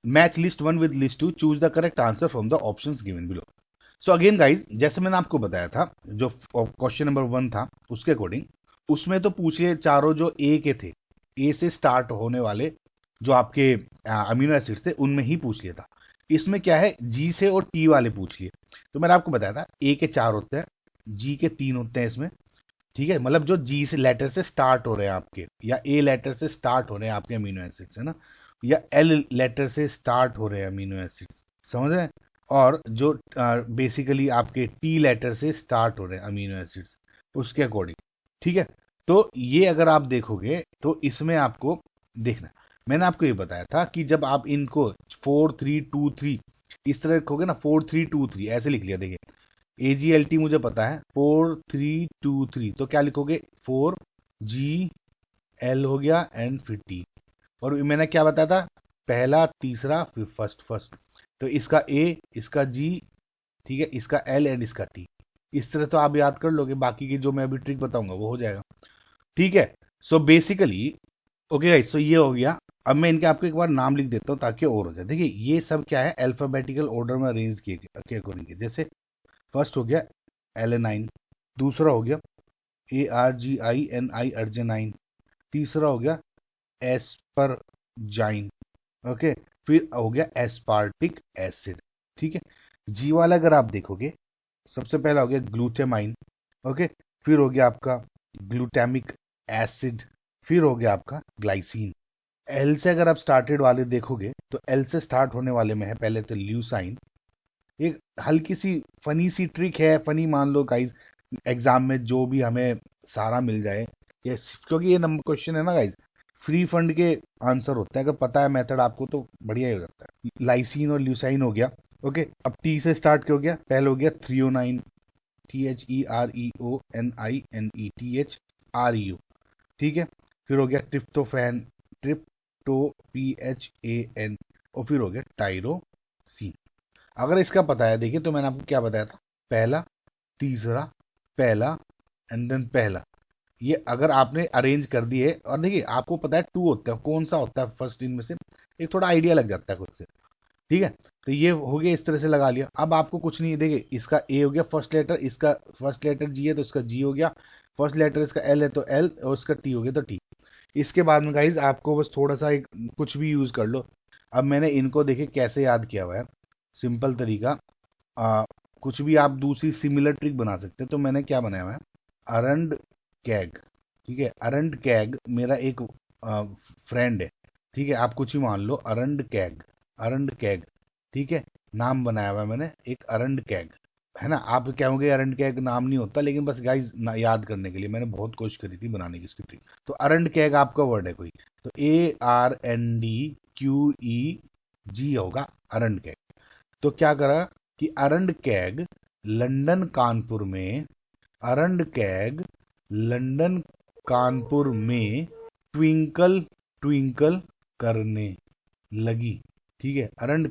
Match list one with list two, choose the correct answer from the options given below. So again guys, जैसे मैंने आपको बताया था, जो क्वेश्चन नंबर 1 था उसके अकॉर्डिंग, उसमें तो पूछ लिए चारों जो ए के थे, ए से स्टार्ट होने वाले जो आपके अमीनो एसिड्स थे उनमें ही पूछ लिया था। इसमें क्या है, जी से और टी वाले पूछ लिए। तो मैंने आपको बताया था ए के 4 होते हैं, जी के 3 होते हैं इसमें, ठीक है। मतलब जो जी से लेटर से स्टार्ट हो रहे हैं आपके, या ए लेटर से स्टार्ट हो रहे हैं आपके अमीनो एसिड्स, है ना, या एल लेटर से स्टार्ट हो रहे हैं अमीनो एसिड्स, समझ रहे हैं। और जो बेसिकली आपके टी लेटर से स्टार्ट हो रहे हैं अमीनो एसिड्स, उसके अकॉर्डिंग, ठीक है। तो ये अगर आप देखोगे तो इसमें आपको देखना, मैंने आपको ये बताया था कि जब आप इनको 4 3 2 3 इस तरह लिखोगे ना, 4 3 2 3 ऐसे लिख लिया, देखिए AGLT मुझे पता है 4 3 2 3, तो क्या लिखोगे, 4GL हो गया एंड फिर टी। और मैंने क्या बताया था, पहला तीसरा फिर फर्स्ट फर्स्ट, तो इसका ए, इसका जी, ठीक है, इसका एल एंड इसका टी। इस तरह तो आप याद कर लोगे, बाकी की जो मैं अभी ट्रिक बताऊंगा वो हो जाएगा, ठीक है। सो बेसिकली ओके गाइस, सो ये हो गया। अब मैं इनके आपको एक बार नाम लिख देता हूँ ताकि और हो जाए। देखिए ये सब क्या है, अल्फाबेटिकल ऑर्डर में अरेंज किए के अकॉर्डिंग। जैसे फर्स्ट हो गया एलेनाइन, दूसरा हो गया ARGINI अर्जेनाइन, तीसरा हो गया एस्परजाइन, ओके, फिर हो गया एस्पार्टिक एसिड, ठीक है। जी वाला अगर आप देखोगे, सबसे पहला हो गया ग्लूटामाइन, ओके, फिर हो गया आपका ग्लूटामिक एसिड, फिर हो गया आपका ग्लाइसिन। एल से अगर आप स्टार्टेड वाले देखोगे तो एल से स्टार्ट होने वाले में है पहले तो ल्यूसाइन। एक हल्की सी फनी सी ट्रिक है, फनी मान लो गाइज, एग्जाम में जो भी हमें सारा मिल जाए, ये क्योंकि ये नंबर क्वेश्चन है ना गाइज, फ्री फंड के आंसर होते हैं, अगर पता है मेथड आपको तो बढ़िया ही हो जाता है। लाइसिन और ल्यूसाइन हो गया, ओके। अब टी से स्टार्ट हो गया, पहले हो गया थ्रियोनाइन, THEREONINE, ठीक है। फिर हो गया ट्रिप्टोफैन, TRIPTOPHAN, और फिर हो गया टायरोसिन। अगर इसका पता है, देखिए तो मैंने आपको क्या बताया था, पहला तीसरा पहला एंड देन पहला, ये अगर आपने अरेंज कर दिए, और देखिए आपको पता है 2 होता है, कौन सा होता है फर्स्ट इनमें से, एक थोड़ा आइडिया लग जाता है खुद से, ठीक है। तो ये हो गया, इस तरह से लगा लिया। अब आपको कुछ नहीं है, देखिए इसका ए हो गया फर्स्ट लेटर, इसका फर्स्ट लेटर जी है तो इसका जी हो गया, फर्स्ट लेटर इसका एल है तो एल, और इसका टी हो गया तो टी। इसके बाद में गाइज आपको बस थोड़ा सा एक कुछ भी यूज कर लो। अब मैंने इनको देखिए कैसे याद किया हुआ है, सिंपल तरीका, कुछ भी आप दूसरी सिमिलर ट्रिक बना सकते हैं। तो मैंने क्या बनाया हुआ है, अरंड कैग, ठीक है। अरंड कैग मेरा एक फ्रेंड है, ठीक है, आप कुछ ही मान लो, अरंड कैग, अरंड कैग, ठीक है, नाम बनाया हुआ है मैंने एक अरंड कैग, है ना। आप कहोगे अरंड कैग नाम नहीं होता, लेकिन बस गाइज याद करने के लिए मैंने बहुत कोशिश करी थी बनाने की इसकी ट्रिक। तो अरंड कैग आपका वर्ड है कोई, तो ARNDQEG होगा अरंड कैग। तो क्या करा कि अरंड कैग लंदन कानपुर में, अरंड कैग लंदन कानपुर में ट्विंकल ट्विंकल करने लगी, ठीक है। अरंड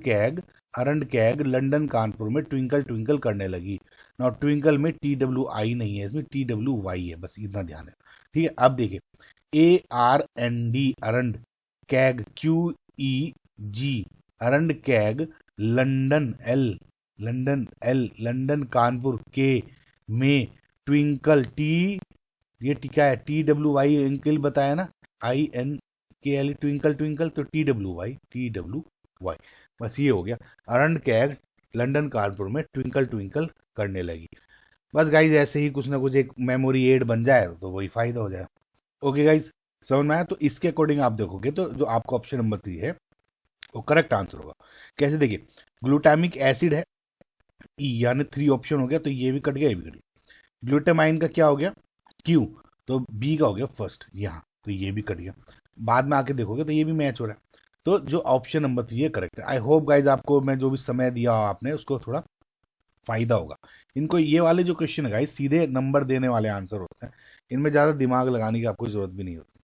कैग लंदन कानपुर में ट्विंकल ट्विंकल करने लगी। ना ट्विंकल में TWI नहीं है, इसमें TWY है, बस इतना ध्यान है, ठीक है। अब देखिए ARND अरंड कैग, QEG अरंड कैग लंदन लंदन कानपुर के में ट्विंकल टी, ये क्या है, TWY अंकल बताया ना, INKL ट्विंकल ट्विंकल, तो TWY, बस ये हो गया, अरंड कैग लंदन कानपुर में ट्विंकल ट्विंकल करने लगी। बस गाइज ऐसे ही कुछ ना कुछ एक मेमोरी एड बन जाए तो वही फायदा हो जाए। ओके गाइज, समझ में आया। तो इसके अकॉर्डिंग आप देखोगे तो जो आपका ऑप्शन नंबर 3 है वो करेक्ट आंसर होगा। कैसे, देखिए ग्लूटामिक एसिड है, ई यानी 3 ऑप्शन हो गया, तो ये भी कट गया, ये भी कट गया। ग्लूटामाइन का क्या हो गया, क्यू, तो बी का हो गया फर्स्ट यहाँ, तो ये भी कट गया। बाद में आके देखोगे तो ये भी मैच हो रहा है। तो जो ऑप्शन नंबर 3 है करेक्ट है। आई होप गाइज आपको मैं जो भी समय दिया आपने उसको थोड़ा फायदा होगा। इनको ये वाले जो क्वेश्चन है गाइज सीधे नंबर देने वाले आंसर होते हैं, इनमें ज़्यादा दिमाग लगाने की आपको जरूरत भी नहीं होती।